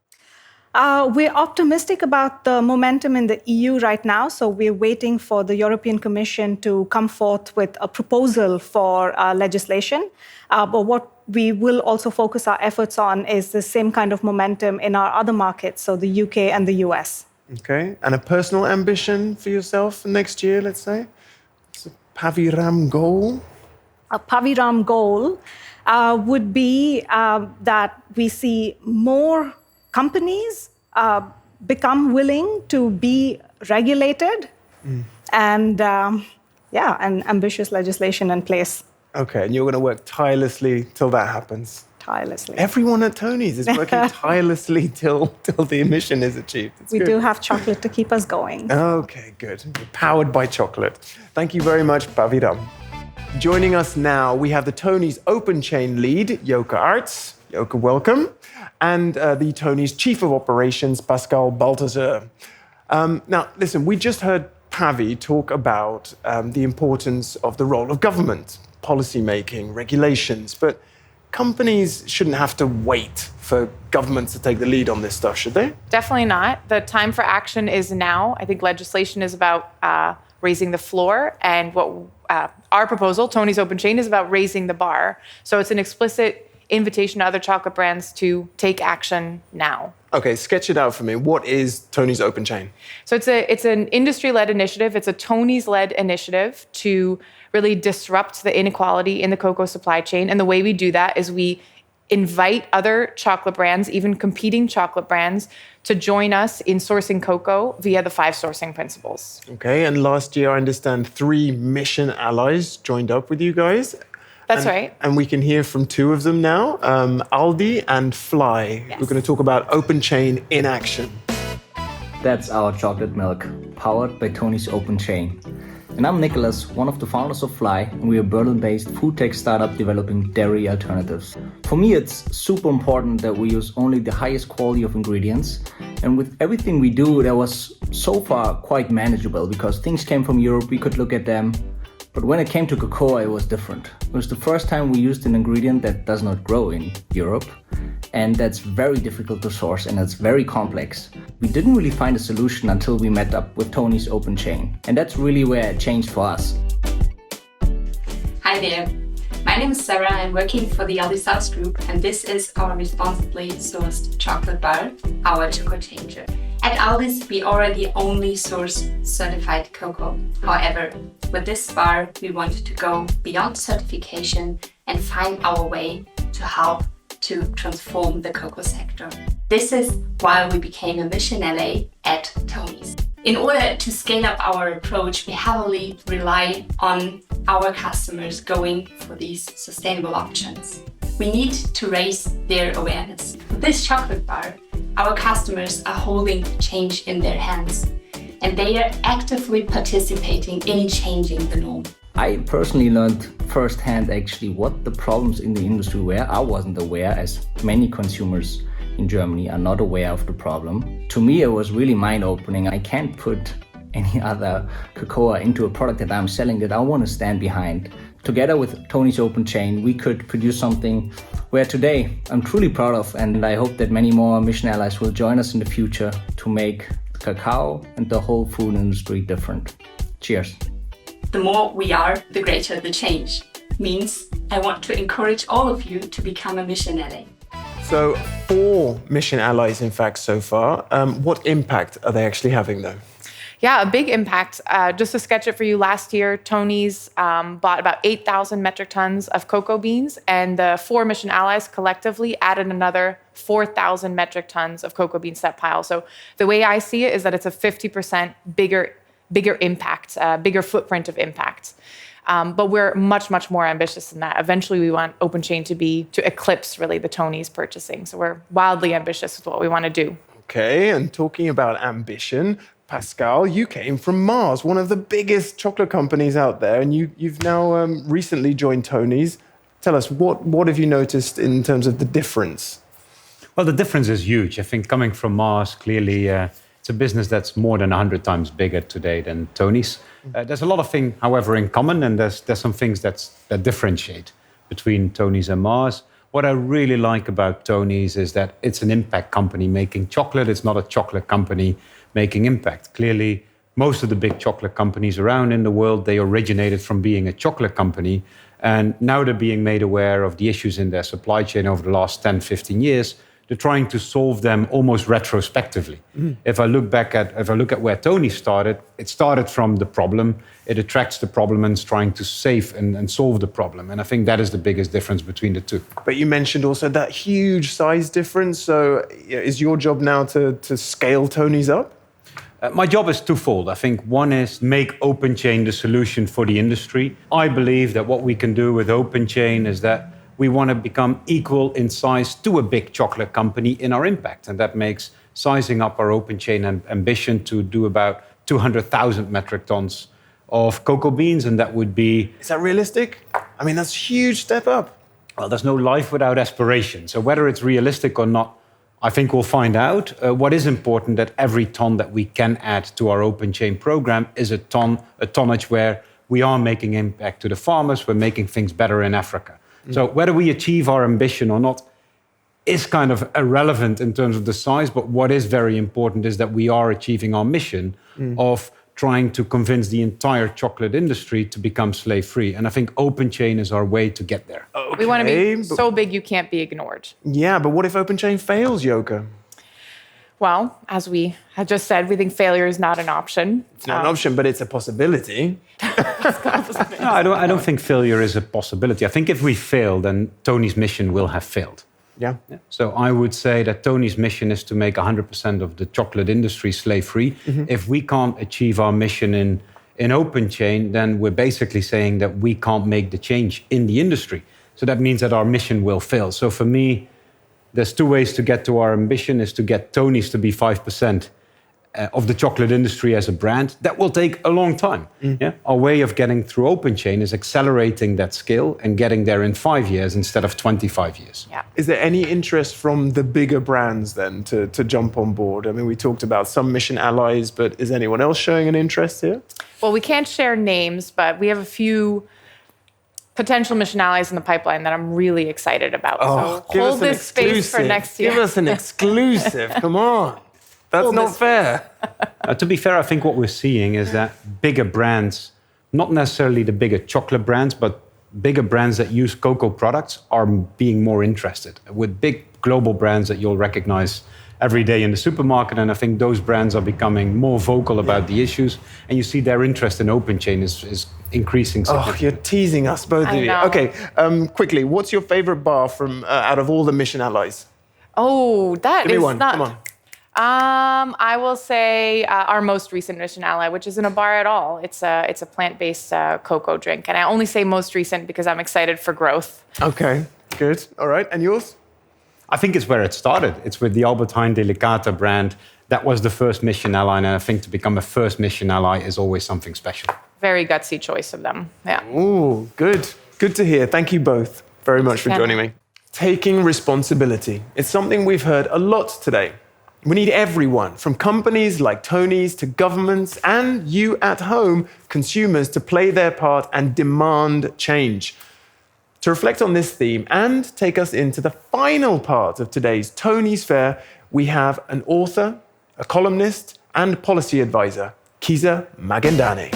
Speaker 20: We're optimistic about the momentum in the EU right now, so we're waiting for the European Commission to come forth with a proposal for legislation. But what we will also focus our efforts on is the same kind of momentum in our other markets, so the UK and the US.
Speaker 1: Okay, and a personal ambition for yourself next year, let's say? It's a Paviram goal?
Speaker 20: A Paviram goal would be that we see more companies become willing to be regulated and ambitious legislation in place.
Speaker 1: Okay, and you're going to work tirelessly till that happens.
Speaker 20: Tirelessly.
Speaker 1: Everyone at Tony's is working tirelessly till the mission is achieved.
Speaker 20: We do have chocolate to keep us going.
Speaker 1: Okay, good. You're powered by chocolate. Thank you very much, Paviram. Joining us now, we have the Tony's Open Chain lead, Joke Arts. Joke, welcome. And the Tony's Chief of Operations, Pascal Balthazar. Now, listen, we just heard Pavi talk about the importance of the role of government, policy making, regulations, but companies shouldn't have to wait for governments to take the lead on this stuff, should they?
Speaker 21: Definitely not. The time for action is now. I think legislation is about raising the floor, and what our proposal, Tony's Open Chain, is about raising the bar. So it's an explicit invitation to other chocolate brands to take action now.
Speaker 1: Okay, sketch it out for me. What is Tony's Open Chain?
Speaker 21: So it's an industry-led initiative. It's a Tony's-led initiative to really disrupt the inequality in the cocoa supply chain. And the way we do that is we invite other chocolate brands, even competing chocolate brands, to join us in sourcing cocoa via the 5 sourcing principles.
Speaker 1: Okay, and last year, I understand 3 mission allies joined up with you guys.
Speaker 21: That's right.
Speaker 1: And we can hear from 2 of them now, Aldi and Fly. Yes. We're going to talk about Open Chain in action.
Speaker 22: That's our chocolate milk, powered by Tony's Open Chain. And I'm Nicholas, one of the founders of Fly, and we're a Berlin-based food tech startup developing dairy alternatives. For me, it's super important that we use only the highest quality of ingredients. And with everything we do, that was so far quite manageable because things came from Europe, we could look at them. But when it came to cocoa, it was different. It was the first time we used an ingredient that does not grow in Europe, and that's very difficult to source and it's very complex. We didn't really find a solution until we met up with Tony's Open Chain, and that's really where it changed for us.
Speaker 23: Hi there. My name is Sarah. I'm working for the Aldi South Group, and this is our responsibly sourced chocolate bar, our Choco Changer. At Aldi's, we already only source certified cocoa. However, with this bar, we want to go beyond certification and find our way to help to transform the cocoa sector. This is why we became a mission LA at Tony's. In order to scale up our approach, we heavily rely on our customers going for these sustainable options. We need to raise their awareness. With this chocolate bar, our customers are holding change in their hands, and they are actively participating in changing the norm.
Speaker 22: I personally learned firsthand actually what the problems in the industry were. I wasn't aware, as many consumers in Germany are not aware of the problem. To me, it was really mind-opening. I can't put any other cocoa into a product that I'm selling that I want to stand behind. Together with Tony's Open Chain, we could produce something where today I'm truly proud of, and I hope that many more mission allies will join us in the future to make cacao and the whole food industry different. Cheers.
Speaker 23: The more we are, the greater the change. Means I want to encourage all of you to become a mission ally.
Speaker 1: So 4 mission allies, in fact, so far. What impact are they actually having, though?
Speaker 21: Yeah, a big impact. Just to sketch it for you, last year, Tony's bought about 8,000 metric tons of cocoa beans, and the 4 mission allies collectively added another 4,000 metric tons of cocoa beans to that pile. So the way I see it is that it's a 50% bigger impact, bigger footprint of impact. But we're much, much more ambitious than that. Eventually, we want Open Chain to eclipse really the Tony's purchasing. So we're wildly ambitious with what we want to do.
Speaker 1: Okay, and talking about ambition, Pascal, you came from Mars, one of the biggest chocolate companies out there, and you've now recently joined Tony's. Tell us, what have you noticed in terms of the difference?
Speaker 2: Well, the difference is huge. I think coming from Mars, clearly it's a business that's more than 100 times bigger today than Tony's. There's a lot of things, however, in common, and there's some things that differentiate between Tony's and Mars. What I really like about Tony's is that it's an impact company making chocolate. It's not a chocolate company making impact. Clearly, most of the big chocolate companies around in the world, they originated from being a chocolate company. And now they're being made aware of the issues in their supply chain over the last 10, 15 years. They're trying to solve them almost retrospectively. If I look at where Tony started, it started from the problem. It attracts the problem and is trying to save and solve the problem. And I think that is the biggest difference between the two.
Speaker 1: But you mentioned also that huge size difference. So is your job now to scale Tony's up?
Speaker 2: My job is twofold. I think one is make Open Chain the solution for the industry. I believe that what we can do with Open Chain is that we want to become equal in size to a big chocolate company in our impact. And that makes sizing up our Open Chain ambition to do about 200,000 metric tons of cocoa beans. And that would be...
Speaker 1: Is that realistic? I mean, that's a huge step up.
Speaker 2: Well, there's no life without aspiration. So whether it's realistic or not, I think we'll find out. What is important that every ton that we can add to our Open Chain program is a tonnage where we are making impact to the farmers, we're making things better in Africa. So whether we achieve our ambition or not is kind of irrelevant in terms of the size, but what is very important is that we are achieving our mission of trying to convince the entire chocolate industry to become slave-free. And I think Open Chain is our way to get there.
Speaker 1: Okay,
Speaker 21: We want to be so big you can't be ignored.
Speaker 1: Yeah, but what if Open Chain fails, Yoka?
Speaker 21: Well, as we had just said, we think failure is not an option.
Speaker 1: It's not an option, but it's a possibility.
Speaker 2: No, I don't think failure is a possibility. I think if we fail, then Tony's mission will have failed.
Speaker 1: Yeah.
Speaker 2: So I would say that Tony's mission is to make 100% of the chocolate industry slave-free. If we can't achieve our mission in Open Chain, then we're basically saying that we can't make the change in the industry. So that means that our mission will fail. So for me, there's 2 ways to get to our ambition, is to get Tony's to be 5% of the chocolate industry as a brand. That will take a long time. Yeah? Our way of getting through Open Chain is accelerating that scale and getting there in 5 years instead of 25 years.
Speaker 21: Yeah.
Speaker 1: Is there any interest from the bigger brands then to jump on board? I mean, we talked about some mission allies, but is anyone else showing an interest here?
Speaker 21: Well, we can't share names, but we have a few potential mission allies in the pipeline that I'm really excited about. So hold this space for next year.
Speaker 1: Give us an exclusive. Come on. That's not fair.
Speaker 2: To be fair, I think what we're seeing is that bigger brands, not necessarily the bigger chocolate brands, but bigger brands that use cocoa products are being more interested. With big global brands that you'll recognize every day in the supermarket, and I think those brands are becoming more vocal about the issues, and you see their interest in Open Chain is increasing significantly.
Speaker 1: Oh, you're teasing us, both of you. Okay, quickly, what's your favorite bar from out of all the mission allies?
Speaker 21: Oh, that
Speaker 1: Give me
Speaker 21: is
Speaker 1: one.
Speaker 21: not...
Speaker 1: Come on.
Speaker 21: I will say our most recent mission ally, which isn't a bar at all. It's a plant-based cocoa drink. And I only say most recent because I'm excited for growth.
Speaker 1: Okay, good. All right, and yours?
Speaker 2: I think it's where it started. It's with the Albert Heijn Delicata brand. That was the first mission ally, and I think to become a first mission ally is always something special.
Speaker 21: Very gutsy choice of them, yeah.
Speaker 1: Ooh, good. Good to hear. Thank you both very much for joining me. Taking responsibility. It's something we've heard a lot today. We need everyone, from companies like Tony's to governments and you at home, consumers, to play their part and demand change. To reflect on this theme and take us into the final part of today's Tony's Fair, we have an author, a columnist, and policy advisor, Kisa Magendane.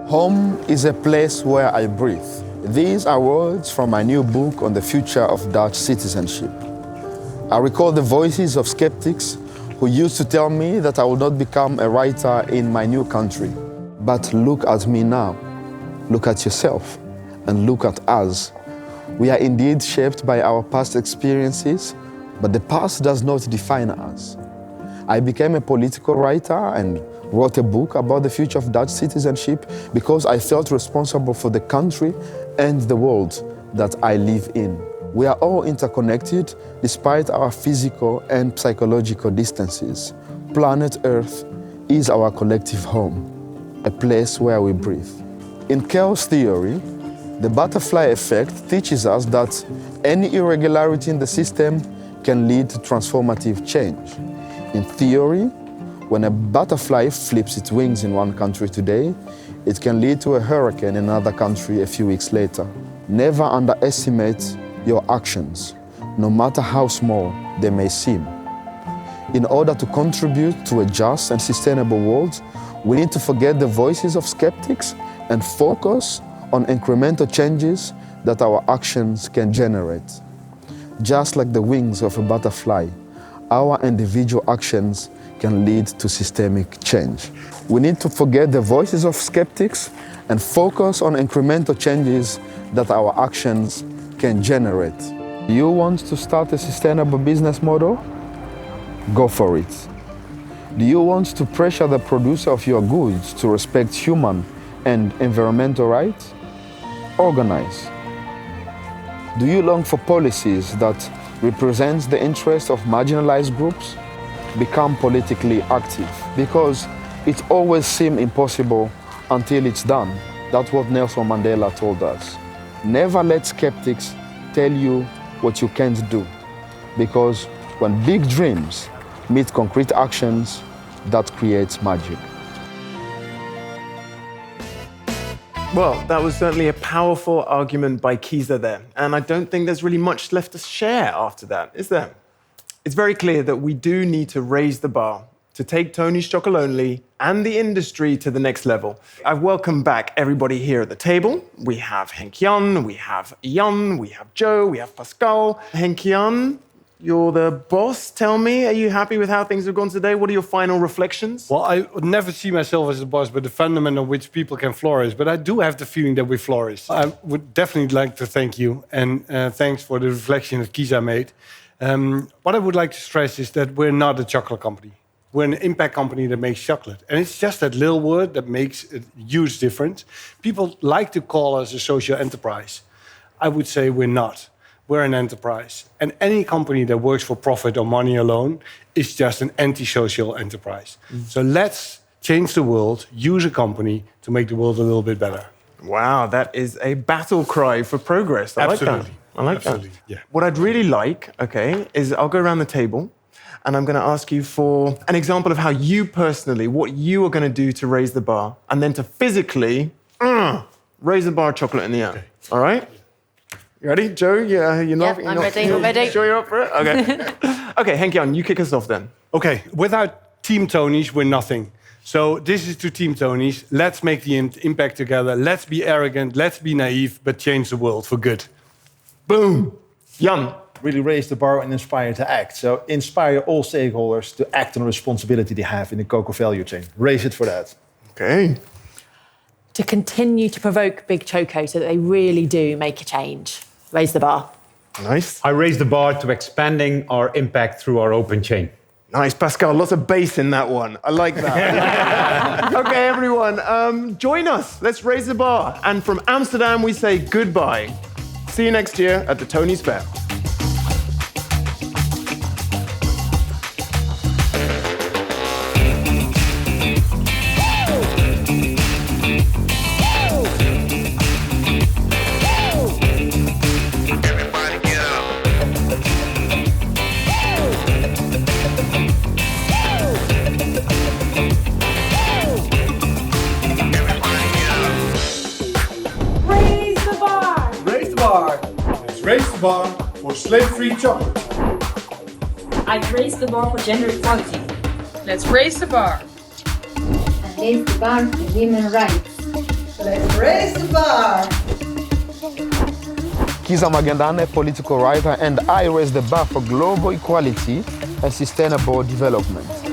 Speaker 4: Home is a place where I breathe. These are words from my new book on the future of Dutch citizenship. I recall the voices of skeptics who used to tell me that I would not become a writer in my new country. But look at me now. Look at yourself and look at us. We are indeed shaped by our past experiences, but the past does not define us. I became a political writer and wrote a book about the future of Dutch citizenship because I felt responsible for the country and the world that I live in. We are all interconnected despite our physical and psychological distances. Planet Earth is our collective home, a place where we breathe. In chaos theory, the butterfly effect teaches us that any irregularity in the system can lead to transformative change. In theory, when a butterfly flips its wings in one country today, it can lead to a hurricane in another country a few weeks later. Never underestimate your actions, no matter how small they may seem. In order to contribute to a just and sustainable world, we need to forget the voices of skeptics and focus on incremental changes that our actions can generate. Just like the wings of a butterfly, our individual actions can lead to systemic change. We need to forget the voices of skeptics and focus on incremental changes that our actions can generate. You want to start a sustainable business model? Go for it. Do you want to pressure the producer of your goods to respect human and environmental rights? Organize. Do you long for policies that represent the interests of marginalized groups? Become politically active, because it always seems impossible until it's done. That's what Nelson Mandela told us. Never let skeptics tell you what you can't do, because when big dreams meet concrete actions, that creates magic.
Speaker 1: Well, that was certainly a powerful argument by Kisa there, and I don't think there's really much left to share after that, is there? It's very clear that we do need to raise the bar to take Tony's Chocolonely and the industry to the next level. I've welcomed back everybody here at the table. We have Henk-Jan, we have Jan, we have Joe, we have Pascal. Henk-Jan, you're the boss. Tell me, are you happy with how things have gone today? What are your final reflections?
Speaker 3: Well, I would never see myself as the boss, but the fundament on which people can flourish. But I do have the feeling that we flourish. I would definitely like to thank you, and thanks for the reflection that Kisa made. What I would like to stress is that we're not a chocolate company. We're an impact company that makes chocolate. And it's just that little word that makes a huge difference. People like to call us a social enterprise. I would say we're not. We're an enterprise. And any company that works for profit or money alone is just an anti-social enterprise. So let's change the world, use a company to make the world a little bit better.
Speaker 1: Wow, that is a battle cry for progress. I
Speaker 3: Absolutely.
Speaker 1: like that. I like
Speaker 3: Absolutely.
Speaker 1: that.
Speaker 3: Yeah.
Speaker 1: What I'd really like, okay, is I'll go around the table and I'm going to ask you for an example of how you personally, what you are going to do to raise the bar, and then to physically raise the bar of chocolate in the air. Okay. All right? You ready, Joe? Yeah, you're not.
Speaker 13: I'm ready. I'm ready.
Speaker 1: Sure you're up for it? Okay. Okay, Henk-Jan, you kick us off then.
Speaker 3: Okay, without Team Tony's, we're nothing. So this is to Team Tony's. Let's make the impact together. Let's be arrogant. Let's be naive, but change the world for good.
Speaker 1: Boom. Jan.
Speaker 11: Really raise the bar and inspire to act. So inspire all stakeholders to act on the responsibility they have in the cocoa value chain. Raise it for that.
Speaker 1: Okay.
Speaker 13: To continue to provoke Big Choco so that they really do make a change. Raise the bar.
Speaker 1: Nice.
Speaker 2: I raise the bar to expanding our impact through our open chain.
Speaker 1: Nice, Pascal. Lots of bass in that one. I like that. Okay, everyone, join us. Let's raise the bar. And from Amsterdam, we say goodbye. See you next year at the Tony's Fair.
Speaker 10: Everybody get up.
Speaker 16: the bar for slave-free chocolate.
Speaker 5: I've raised the bar for gender equality. Let's raise the bar.
Speaker 6: And raise the bar for women's rights.
Speaker 5: Let's raise the bar.
Speaker 4: Kiza Magendane, political writer, and I raise the bar for global equality and sustainable development.